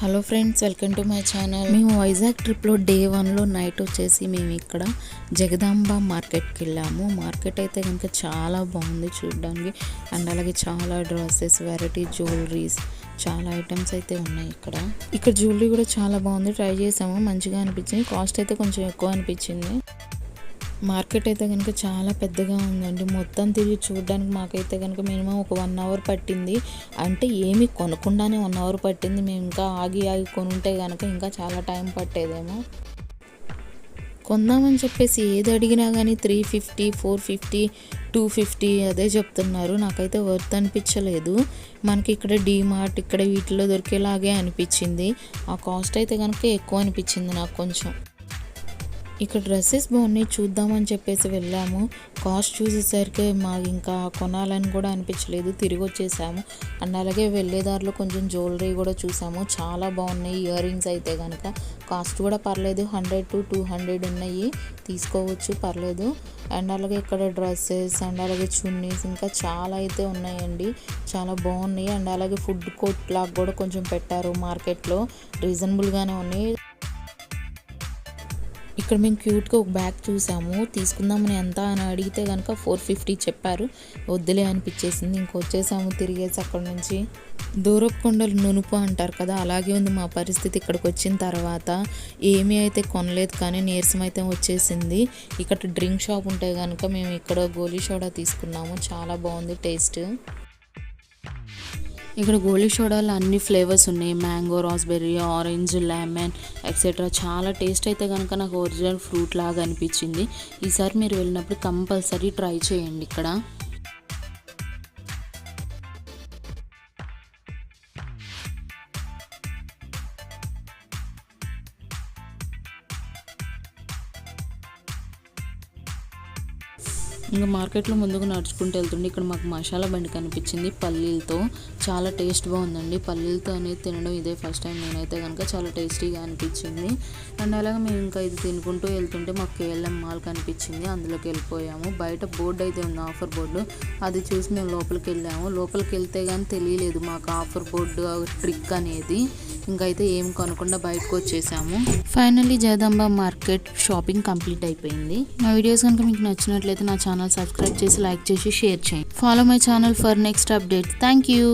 Hello friends, welcome to my channel. మేము వైజాగ్ ట్రిప్లో day 1లో night వచ్చేసి మేము ఇక్కడ జగదాంబ మార్కెట్కి వెళ్ళాము. మార్కెట్ అయితే కనుక చాలా బాగుంది చూడడానికి. అండ్ అలాగే చాలా డ్రెస్సెస్, వెరైటీ జ్యువెలరీస్, చాలా ఐటమ్స్ అయితే ఉన్నాయి. ఇక్కడ జ్యువెలరీ కూడా చాలా బాగుంది, ట్రై చేసాము, మంచిగా అనిపించింది. కాస్ట్ అయితే కొంచెం ఎక్కువ అనిపించింది. మార్కెట్ అయితే కనుక చాలా పెద్దగా ఉందండి. మొత్తం తిరిగి చూడడానికి మాకైతే కనుక మినిమం ఒక 1 అవర్ పట్టింది. అంటే ఏమి కొనకుండానే 1 అవర్ పట్టింది. మేము ఇంకా ఆగి కొనుంటే కనుక ఇంకా చాలా టైం పట్టేదేమో. కొందామని చెప్పేసి ఏది అడిగినా కానీ 350, 450, 250 అదే చెప్తున్నారు. నాకైతే వర్త్ అనిపించలేదు. మనకి ఇక్కడ డీమార్ట్ ఇక్కడ వీటిలో దొరికేలాగే అనిపించింది. ఆ కాస్ట్ అయితే కనుక ఎక్కువ అనిపించింది నాకు కొంచెం. ఇక్కడ డ్రెస్సెస్ బాగున్నాయి, చూద్దామని చెప్పేసి వెళ్ళాము. కాస్ట్ చూసేసరికి మాకు ఇంకా కొనాలని కూడా అనిపించలేదు, తిరిగి వచ్చేసాము. అండ్ అలాగే వెళ్ళేదారిలో కొంచెం జ్యువెలరీ కూడా చూసాము, చాలా బాగున్నాయి. ఇయర్ రింగ్స్ అయితే కనుక కాస్ట్ కూడా పర్లేదు, 100 to 200 ఉన్నాయి, తీసుకోవచ్చు, పర్లేదు. అండ్ అలాగే ఇక్కడ డ్రెస్సెస్ అండ్ అలాగే చున్నీస్ ఇంకా చాలా అయితే ఉన్నాయండి, చాలా బాగున్నాయి. అండ్ అలాగే ఫుడ్ కోర్ట్ లాగా కూడా కొంచెం పెట్టారు మార్కెట్లో, రీజనబుల్గానే ఉన్నాయి. ఇక్కడ మేము క్యూట్గా ఒక బ్యాగ్ చూసాము, తీసుకుందామని ఎంత అని అడిగితే కనుక 450 చెప్పారు. వద్దులే అనిపించేసింది, ఇంకొచ్చేసాము తిరిగేసి అక్కడ నుంచి. దూరపు కొండలు నునుపు అంటారు కదా, అలాగే ఉంది మా పరిస్థితి. ఇక్కడికి వచ్చిన తర్వాత ఏమీ అయితే కొనలేదు, కానీ నీరసం అయితే వచ్చేసింది. ఇక్కడ డ్రింక్ షాప్ ఉంటే కనుక మేము ఇక్కడ గోలీ సోడా తీసుకున్నాము, చాలా బాగుంది టేస్ట్. ఇక్కడ గోలీ సోడాలో అన్ని ఫ్లేవర్స్ ఉన్నాయి, mango, raspberry, orange, lemon etcetera. చాలా టేస్ట్ అయితే కనుక నాకు ఒరిజినల్ ఫ్రూట్ లాగా అనిపించింది. ఈసారి మీరు వెళ్ళినప్పుడు కంపల్సరీ ట్రై చేయండి ఇక్కడ. ఇంకా మార్కెట్లో ముందుకు నడుచుకుంటూ వెళ్తుండే ఇక్కడ మాకు మసాలా బండి కనిపించింది పల్లీలతో, చాలా టేస్ట్ బాగుందండి. పల్లీలతో అనేది తినడం ఇదే ఫస్ట్ టైం నేనైతే కనుక, చాలా టేస్టీగా అనిపించింది. అండ్ అలాగే మేము ఇంకా ఇది తినుకుంటూ వెళ్తుంటే మాకు KLM మాల్ కనిపించింది, అందులోకి వెళ్ళిపోయాము. బయట బోర్డు అయితే ఉంది, ఆఫర్ బోర్డు, అది చూసి మేము లోపలికి వెళ్ళాము. లోపలికి వెళ్తే కానీ తెలియలేదు మాకు ఆఫర్ బోర్డు ట్రిక్ అనేది. ఇంకైతే ఏం కొనకుండా బయటకు వచ్చేసాము. Finally Jagadamba market shopping complete అయిపోయింది. నా వీడియోస్ కనుక మీకు నచ్చినట్లయితే నా ఛానల్ సబ్స్క్రైబ్ చేసి, లైక్ చేసి, షేర్ చేయండి. Follow my channel for next update. Thank you.